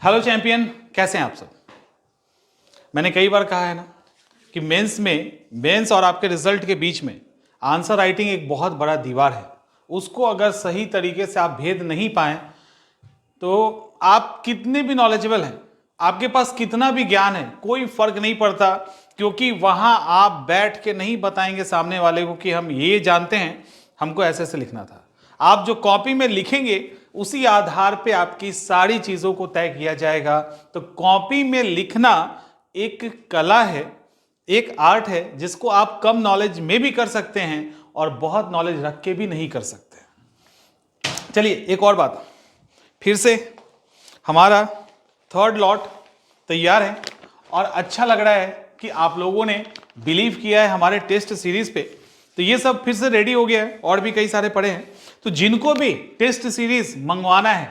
Hello champion, कैसे हैं आप सब। मैंने कई बार कहा है ना कि मेंस और आपके रिजल्ट के बीच में आंसर राइटिंग एक बहुत बड़ा दीवार है। उसको अगर सही तरीके से आप भेद नहीं पाए तो आप कितने भी नॉलेजेबल हैं, आपके पास कितना भी ज्ञान है, कोई फर्क नहीं पड़ता, क्योंकि वहां आप बैठ के नहीं बताएंगे सामने वाले को कि हम ये जानते हैं, हमको ऐसे ऐसे लिखना था। आप जो कॉपी में लिखेंगे उसी आधार पे आपकी सारी चीजों को तय किया जाएगा। तो कॉपी में लिखना एक कला है, एक आर्ट है, जिसको आप कम नॉलेज में भी कर सकते हैं और बहुत नॉलेज रख के भी नहीं कर सकते। चलिए एक और बात, फिर से हमारा थर्ड लॉट तैयार है और अच्छा लग रहा है कि आप लोगों ने बिलीव किया है हमारे टेस्ट सीरीज पे। तो ये सब फिर से रेडी हो गया है और भी कई सारे पड़े हैं। तो जिनको भी टेस्ट सीरीज मंगवाना है,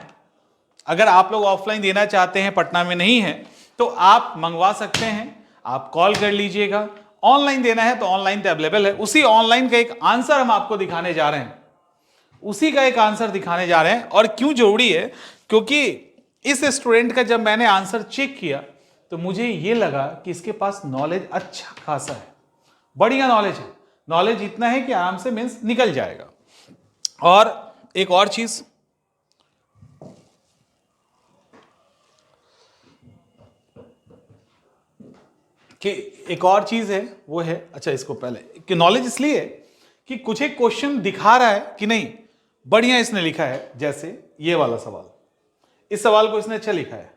अगर आप लोग ऑफलाइन देना चाहते हैं, पटना में नहीं है, तो आप मंगवा सकते हैं। आप कॉल कर लीजिएगा। ऑनलाइन देना है तो ऑनलाइन तो अवेलेबल है। उसी ऑनलाइन का एक आंसर हम आपको दिखाने जा रहे हैं, उसी का एक आंसर दिखाने जा रहे हैं। और क्यों जरूरी है, क्योंकि इस स्टूडेंट का जब मैंने आंसर चेक किया तो मुझे यह लगा कि इसके पास नॉलेज अच्छा खासा है, बढ़िया नॉलेज है। नॉलेज इतना है कि आराम से मीन्स निकल जाएगा। और एक और चीज, कि एक और चीज है, वो है, अच्छा इसको पहले कि नॉलेज इसलिए है कि कुछ एक क्वेश्चन दिखा रहा है कि नहीं बढ़िया इसने लिखा है। जैसे ये वाला सवाल, इस सवाल को इसने अच्छा लिखा है।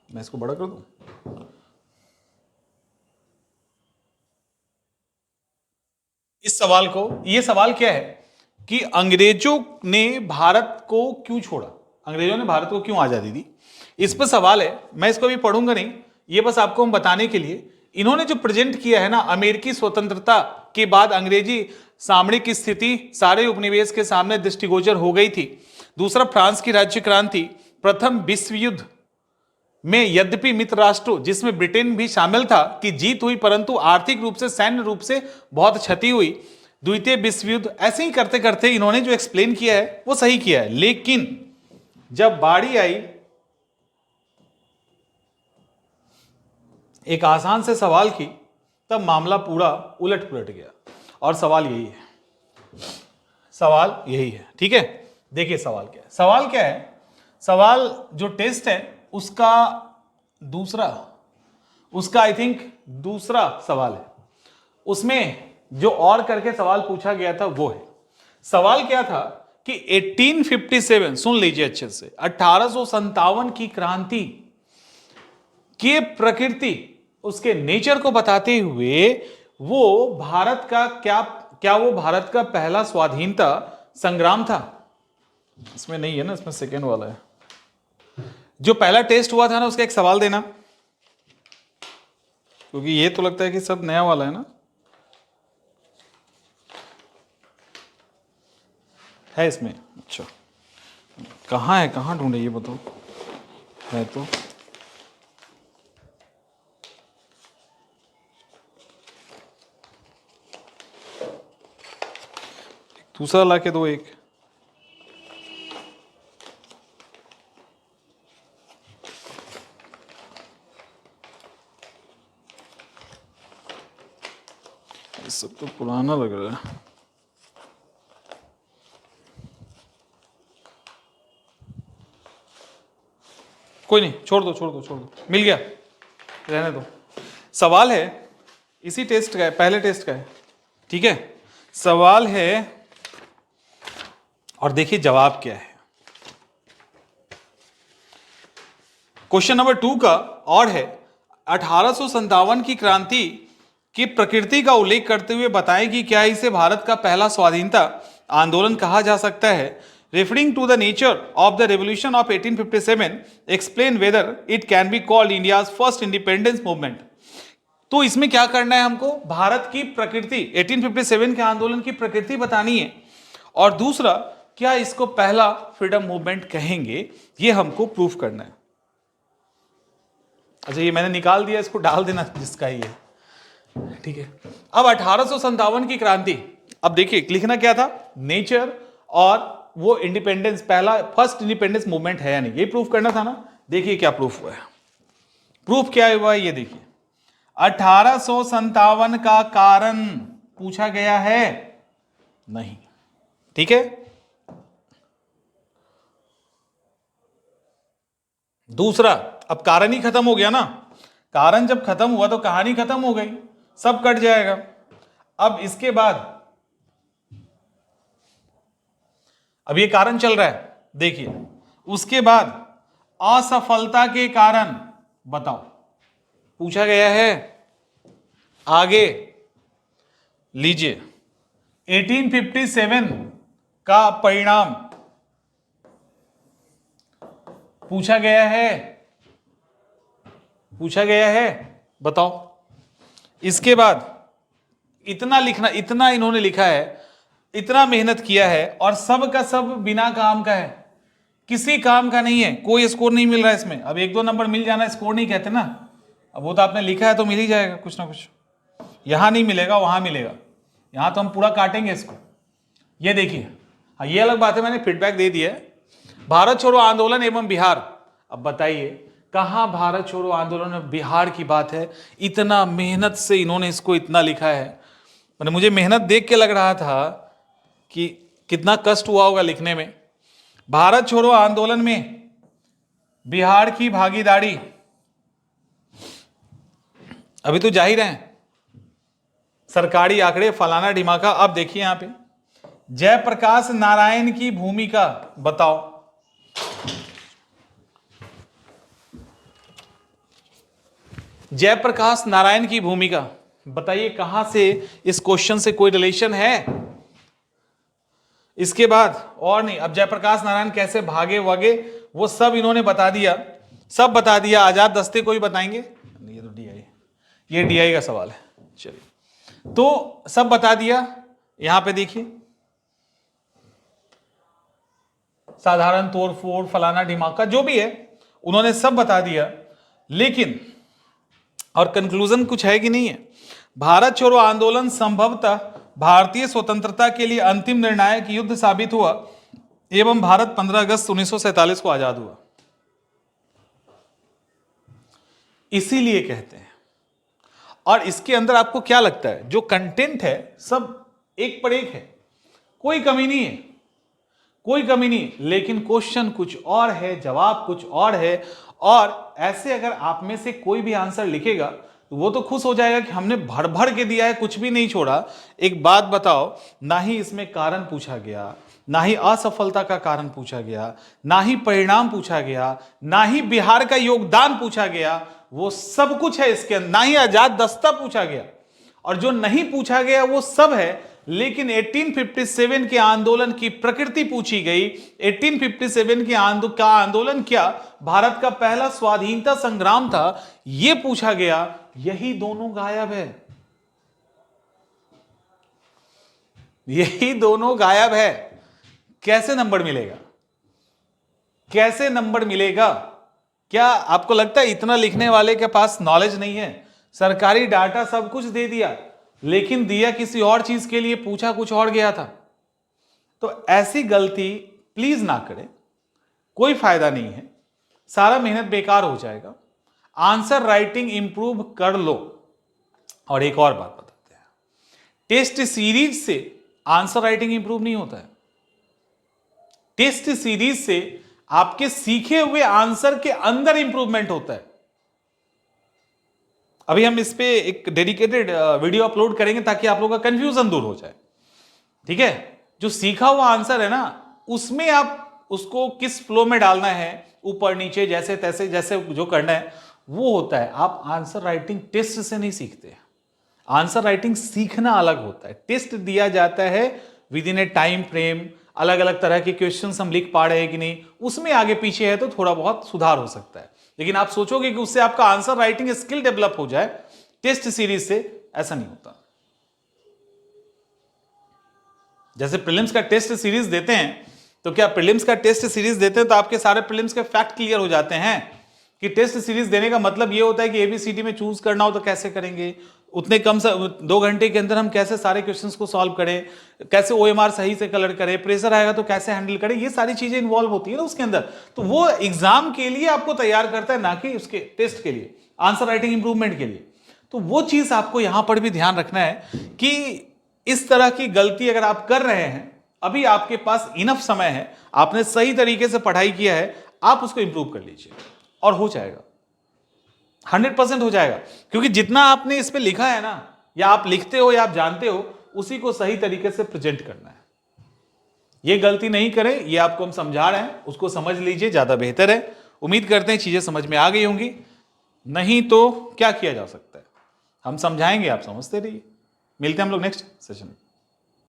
मैं इसको बड़ा कर दूं। इस सवाल को, ये सवाल क्या है कि अंग्रेजों ने भारत को क्यों छोड़ा, अंग्रेजों ने भारत को क्यों आजादी दी, इस पर सवाल है। मैं इसको भी पढ़ूंगा नहीं, ये बस आपको हम बताने के लिए इन्होंने जो प्रेजेंट किया है ना, अमेरिकी स्वतंत्रता के बाद अंग्रेजी सामरिक स्थिति सारे उपनिवेश के सामने दृष्टिगोचर हो गई थी। दूसरा, फ्रांस की राज्य क्रांति, प्रथम विश्व युद्ध में यद्यपि मित्र राष्ट्रों जिसमें ब्रिटेन भी शामिल था की जीत हुई, परंतु आर्थिक रूप से, सैन्य रूप से बहुत क्षति हुई। द्वितीय विश्व युद्ध, ऐसे ही करते करते इन्होंने जो एक्सप्लेन किया है वो सही किया है। लेकिन जब बारी आई एक आसान से सवाल की, तब मामला पूरा उलट पुलट गया। और सवाल यही है, सवाल यही है। ठीक है, देखिए सवाल क्या है। सवाल क्या है, सवाल जो टेस्ट है उसका दूसरा, उसका आई थिंक दूसरा सवाल है। उसमें जो और करके सवाल पूछा गया था वो है। सवाल क्या था कि 1857, सुन लीजिए अच्छे से, 1857 की क्रांति के प्रकृति, उसके नेचर को बताते हुए वो भारत का क्या वो भारत का पहला स्वाधीनता संग्राम था। इसमें नहीं है ना, इसमें सेकेंड वाला है। जो पहला टेस्ट हुआ था ना, उसका एक सवाल देना, क्योंकि ये तो लगता है कि सब नया वाला है ना। है इसमें, अच्छा कहाँ है, कहाँ ढूंढे ये बताओ। है तो दूसरा ला के दो एक। ये सब तो पुराना लग रहा है। कोई नहीं, छोड़ दो छोड़ दो छोड़ दो, मिल गया, रहने दो। सवाल है इसी टेस्ट का है, पहले टेस्ट का है। ठीक है, सवाल है और देखिए जवाब क्या है। क्वेश्चन नंबर 2 का और है, 1857 की क्रांति की प्रकृति का उल्लेख करते हुए बताएं कि क्या इसे भारत का पहला स्वाधीनता आंदोलन कहा जा सकता है। Referring to the nature of the revolution of 1857, explain whether it can be called India's first independence movement. तो इसमें क्या करना है हमको, भारत की प्रकृति, 1857 के आंदोलन की प्रकृति बतानी है। और दूसरा, क्या इसको पहला फ्रीडम मूवमेंट कहेंगे, ये हमको प्रूफ करना है। अच्छा ये मैंने निकाल दिया, इसको डाल देना जिसका ही है। ठीक है, अब 1857 की क्रांति, अब देखिए लिखना क्या था, नेचर और वो इंडिपेंडेंस पहला फर्स्ट इंडिपेंडेंस मूवमेंट है या नहीं, ये प्रूफ करना था ना। देखिए क्या प्रूफ हुआ है, प्रूफ क्या हुआ है ये देखिए। 1857 का कारण पूछा गया है नहीं, ठीक है। दूसरा, अब कारण ही खत्म हो गया ना, कारण जब खत्म हुआ तो कहानी खत्म हो गई, सब कट जाएगा। अब इसके बाद अब ये कारण चल रहा है, देखिए उसके बाद असफलता के कारण बताओ, पूछा गया है। आगे लीजिए, 1857 का परिणाम पूछा गया है, पूछा गया है, बताओ। इसके बाद इतना लिखना, इतना इन्होंने लिखा है, इतना मेहनत किया है, और सब का सब बिना काम का है, किसी काम का नहीं है, कोई स्कोर नहीं मिल रहा है इसमें। अब 1-2 नंबर मिल जाना स्कोर नहीं कहते ना, अब वो तो आपने लिखा है तो मिल ही जाएगा कुछ ना कुछ, यहां नहीं मिलेगा वहां मिलेगा, यहां तो हम पूरा काटेंगे इसको। ये देखिए, हाँ ये अलग बात है, मैंने फीडबैक दे दिया है। भारत छोड़ो आंदोलन एवं बिहार, अब बताइए कहां भारत छोड़ो आंदोलन में बिहार की बात है? इतना मेहनत से इन्होंने इसको इतना लिखा है, मैंने मुझे मेहनत देख के लग रहा था कि कितना कष्ट हुआ होगा लिखने में। भारत छोड़ो आंदोलन में बिहार की भागीदारी, अभी तो जाहिर है सरकारी आंकड़े फलाना ढिमाका। अब देखिए यहां पे जयप्रकाश नारायण की भूमिका बताओ, जयप्रकाश नारायण की भूमिका बताइए, कहां से इस क्वेश्चन से कोई रिलेशन है? इसके बाद और नहीं, अब जयप्रकाश नारायण कैसे भागे वागे वो सब इन्होंने बता दिया, सब बता दिया। आजाद दस्ते को भी बताएंगे, ये तो डीआई, ये डीआई का सवाल है, चलिए तो सब बता दिया। यहां पे देखिए साधारण तोड़ फोड़ फलाना ढिमाका जो भी है उन्होंने सब बता दिया, लेकिन और कंक्लूजन कुछ है कि नहीं है? भारत छोड़ो आंदोलन संभवतः भारतीय स्वतंत्रता के लिए अंतिम निर्णायक युद्ध साबित हुआ एवं भारत 15 अगस्त 1947 को आजाद हुआ, इसीलिए कहते हैं। और इसके अंदर आपको क्या लगता है, जो कंटेंट है सब एक पर एक है, कोई कमी नहीं है, कोई कमी नहीं, लेकिन क्वेश्चन कुछ और है, जवाब कुछ और है। और ऐसे अगर आप में से कोई भी आंसर लिखेगा तो वो तो खुश हो जाएगा कि हमने भर भर के दिया है, कुछ भी नहीं छोड़ा। एक बात बताओ, ना ही इसमें कारण पूछा गया, ना ही असफलता का कारण पूछा गया, ना ही परिणाम पूछा गया, ना ही बिहार का योगदान पूछा गया, वो सब कुछ है इसके अंदर, ना ही आजाद दस्ता पूछा गया, और जो नहीं पूछा गया वो सब है। लेकिन 1857 के आंदोलन की प्रकृति पूछी गई। 1857 के आंदोलन क्या भारत का पहला स्वाधीनता संग्राम था, यह पूछा गया। यही दोनों गायब है, यही दोनों गायब है। कैसे नंबर मिलेगा, कैसे नंबर मिलेगा? क्या आपको लगता है इतना लिखने वाले के पास नॉलेज नहीं है? सरकारी डाटा सब कुछ दे दिया, लेकिन दिया किसी और चीज के लिए, पूछा कुछ और गया था। तो ऐसी गलती प्लीज ना करें, कोई फायदा नहीं है, सारा मेहनत बेकार हो जाएगा। आंसर राइटिंग इंप्रूव कर लो। और एक और बात बताते हैं, टेस्ट सीरीज से आंसर राइटिंग इंप्रूव नहीं होता है। टेस्ट सीरीज से आपके सीखे हुए आंसर के अंदर इंप्रूवमेंट होता है। अभी हम इस पे एक डेडिकेटेड वीडियो अपलोड करेंगे ताकि आप लोगों का कंफ्यूजन दूर हो जाए, ठीक है? जो सीखा हुआ आंसर है ना, उसमें आप उसको किस फ्लो में डालना है, ऊपर नीचे जैसे तैसे जैसे जो करना है वो होता है। आप आंसर राइटिंग टेस्ट से नहीं सीखते। आंसर राइटिंग सीखना अलग होता है। टेस्ट दिया जाता है with in A time frame, अलग अलग तरह के क्वेश्चंस हम लिख पा रहे हैं कि नहीं, उसमें आगे पीछे है तो थोड़ा बहुत सुधार हो सकता है। लेकिन आप सोचोगे कि उससे आपका आंसर राइटिंग स्किल डेवलप हो जाए टेस्ट सीरीज से, ऐसा नहीं होता। जैसे प्रीलिम्स का टेस्ट सीरीज देते हैं, तो क्या प्रीलिम्स का टेस्ट सीरीज देते हैं तो आपके सारे प्रीलिम्स के फैक्ट क्लियर हो जाते हैं कि टेस्ट सीरीज देने का मतलब ये होता है कि एबीसीडी में चूज करना हो तो कैसे करेंगे, उतने कम 2 घंटे के अंदर हम कैसे सारे क्वेश्चंस को सॉल्व करें, कैसे ओएमआर सही से कलर करें, प्रेशर आएगा तो कैसे हैंडल करें, ये सारी चीजें इन्वॉल्व होती है ना उसके अंदर। तो वो एग्जाम के लिए आपको तैयार करता है, ना कि उसके टेस्ट के लिए, आंसर राइटिंग इंप्रूवमेंट के लिए। तो वो चीज आपको यहां पर भी ध्यान रखना है कि इस तरह की गलती अगर आप कर रहे हैं, अभी आपके पास इनफ समय है, आपने सही तरीके से पढ़ाई किया है, आप उसको इंप्रूव कर लीजिए और हो जाएगा, 100% हो जाएगा। क्योंकि जितना आपने इस पे लिखा है ना, या आप लिखते हो या आप जानते हो, उसी को सही तरीके से प्रेजेंट करना है। ये गलती नहीं करें, ये आपको हम समझा रहे हैं, उसको समझ लीजिए, ज्यादा बेहतर है। उम्मीद करते हैं चीजें समझ में आ गई होंगी, नहीं तो क्या किया जा सकता है, हम समझाएंगे, आप समझते रहिए। मिलते हैं हम लोग नेक्स्ट सेशन में।